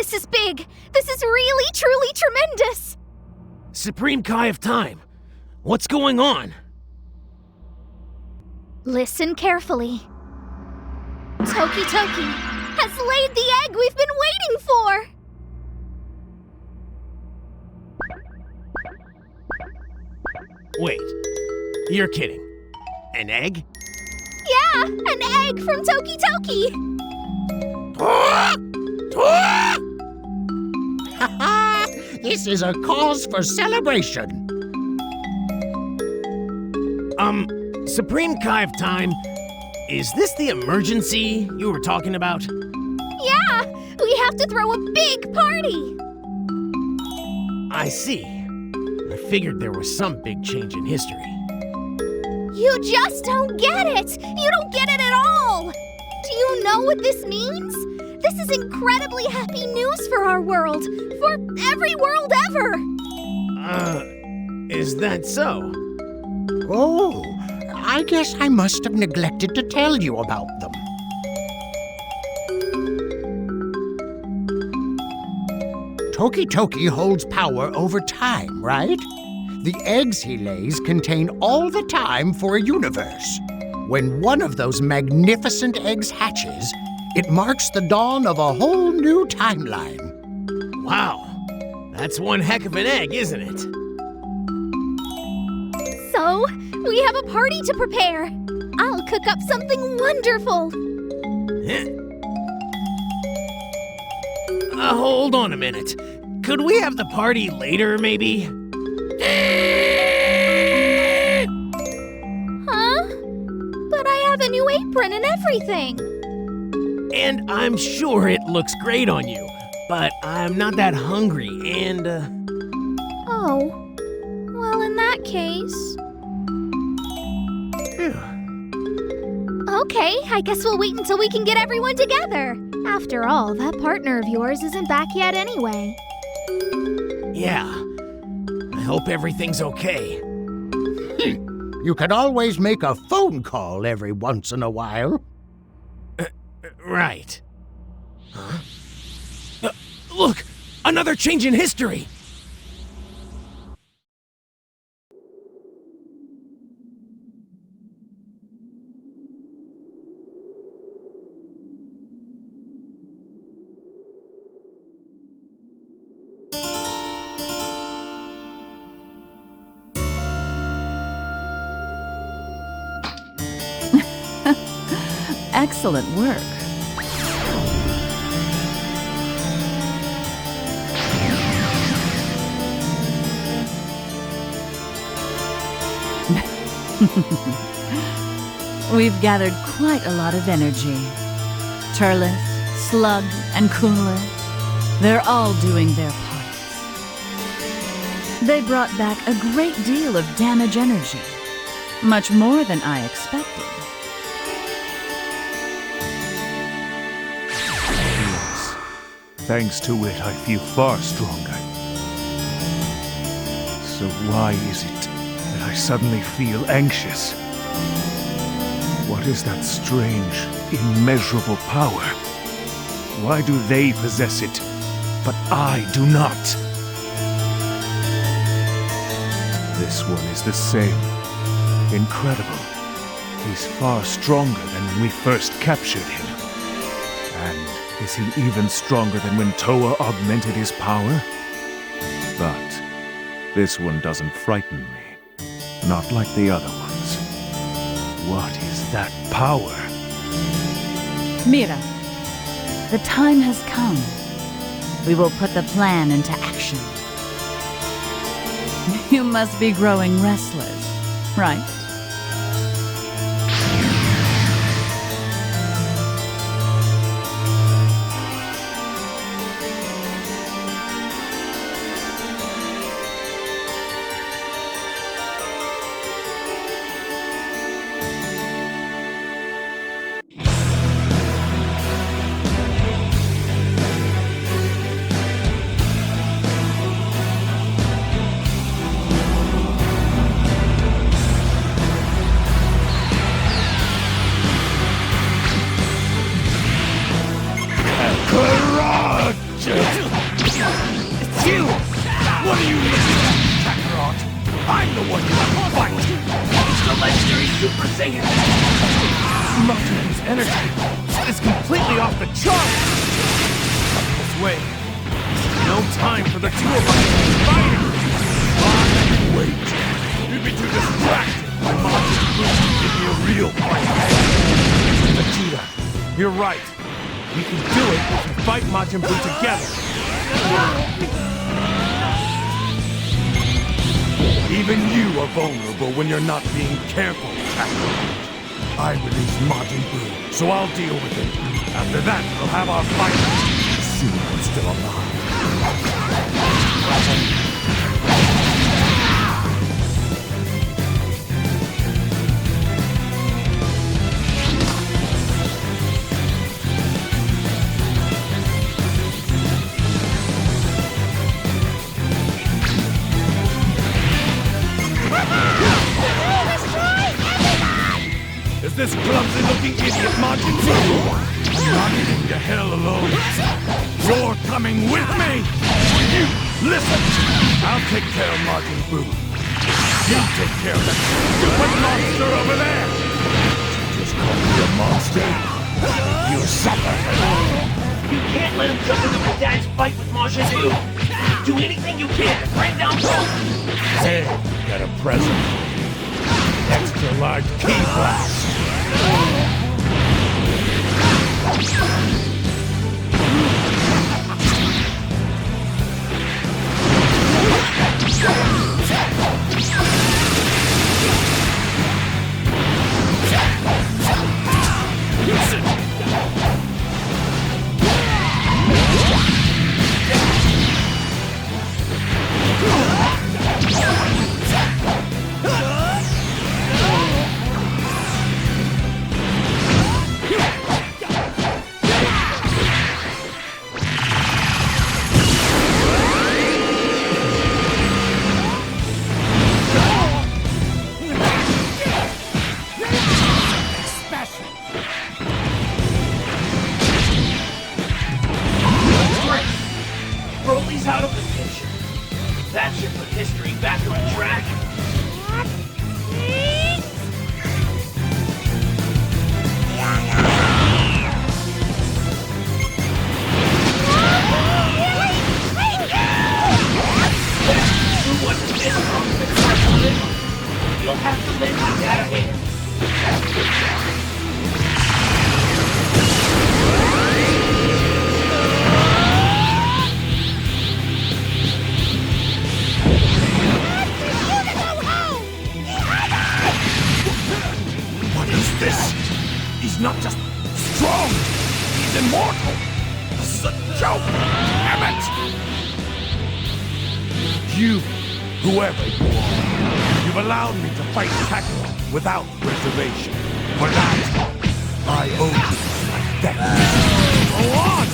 This is big! This is really, truly tremendous! Supreme Kai of Time, what's going on? Listen carefully. Toki Toki has laid the egg we've been waiting for! Wait, you're kidding. An egg? Yeah, an egg from Toki Toki! This is a cause for celebration. Supreme Kai of Time, is this the emergency you were talking about? Yeah, we have to throw a big party! I see. I figured there was some big change in history. You just don't get it! You don't get it at all! Do you know what this means? This is incredibly happy news for our world! For every world ever! Is that so? Oh, I guess I must have neglected to tell you about them. Toki Toki holds power over time, right? The eggs he lays contain all the time for a universe. When one of those magnificent eggs hatches, it marks the dawn of a whole new timeline. Wow, that's one heck of an egg, isn't it? So, we have a party to prepare. I'll cook up something wonderful. Hold on a minute. Could we have the party later, maybe? Huh? But I have a new apron and everything. And I'm sure it looks great on you, but I'm not that hungry and, Oh. Well, in that case... Okay, I guess we'll wait until we can get everyone together. After all, that partner of yours isn't back yet anyway. Yeah. I hope everything's okay. You can always make a phone call every once in a while. Right. Huh? Look! Another change in history! Excellent work. We've gathered quite a lot of energy. Turles, Slug, and Cooler, they're all doing their parts. They brought back a great deal of damage energy, much more than I expected. Yes. Thanks to it, I feel far stronger. So why is it that I suddenly feel anxious? What is that strange, immeasurable power? Why do they possess it, but I do not? This one is the same. Incredible. He's far stronger than when we first captured him. And is he even stronger than when Toa augmented his power? But this one doesn't frighten me. Not like the other ones. What is that power? Mira, the time has come. We will put the plan into action. You must be growing restless, right? one you have to fight! It's the legendary Super Saiyan! Majin Buu's energy is completely off the charts! This way. No time for the two of us fighting! Wait! You'd be too distracted when Majin Buu give me a real fight! Vegeta, you're right. We can do it if we fight Majin Buu together. Even you are vulnerable when you're not being careful, Captain. I release Majin Buu, so I'll deal with it. After that, we'll have our fight. Soon I'm still alive. Is this clumsy-looking idiot Majin Buu? I'm not leaving you hell alone. You're coming with me! You, listen! I'll take care of Majin Buu. You take care of that stupid monster over there! Just call me a monster. You suffer! You can't let him jump into my dad's fight with Majin Buu! Do anything you can to bring down both! Hey, got a present. Extra large key blast. Broly's out of the picture. That should put history back on track. What's this wrong with the cartoon? You'll have to let my dad in. He's not just strong, he's immortal! This is a joke! Damn it! You, whoever you are, you've allowed me to fight Kakarot without reservation. For that, I owe you my debt. Go on!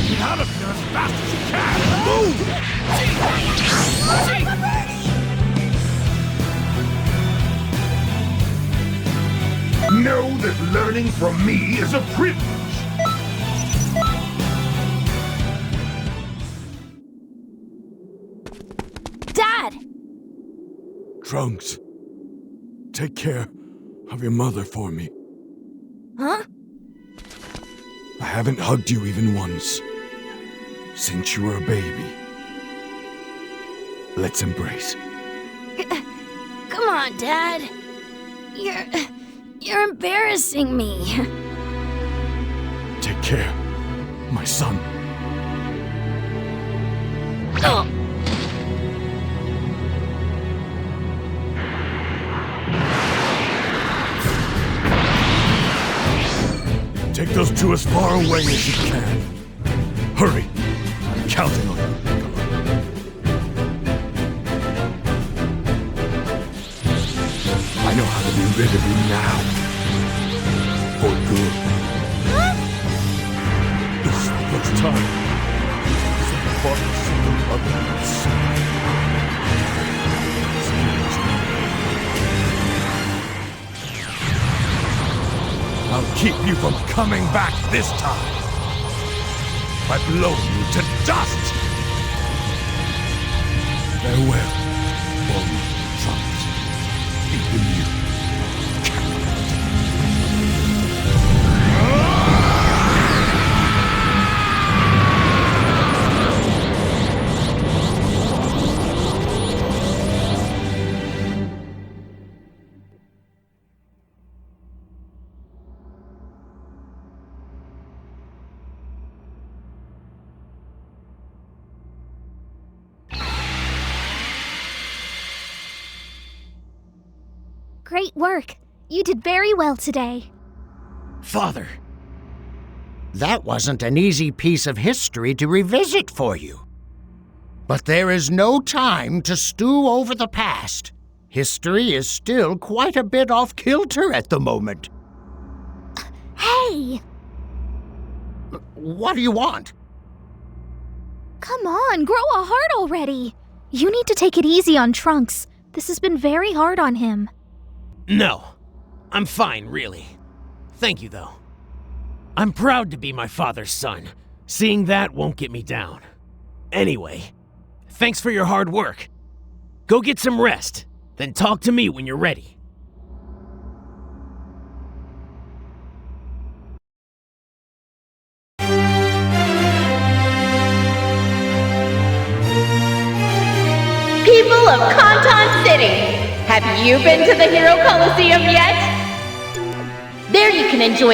Get out of here as fast as you can! Move! Know that learning from me is a privilege. Dad! Trunks, take care of your mother for me. Huh? I haven't hugged you even once since you were a baby. Let's embrace. Come on, Dad. You're embarrassing me. Take care, my son. Oh. Take those two as far away as you can. Hurry. I'm counting on you. Come on. I know how to be rid of you now. For good. This is the first time since the father sent the mother and the son. I'll keep you from coming back this time. By blowing you to dust. Farewell, Bulma. great work. You did very well today. Father. That wasn't an easy piece of history to revisit for you. But there is no time to stew over the past. History is still quite a bit off kilter at the moment. Hey! What do you want? Come on, grow a heart already. You need to take it easy on Trunks. This has been very hard on him. No. I'm fine, really. Thank you, though. I'm proud to be my father's son. Seeing that won't get me down. Anyway, thanks for your hard work. Go get some rest, then talk to me when you're ready. People of Kanton City, have you been to the Hero Coliseum yet? There you can enjoy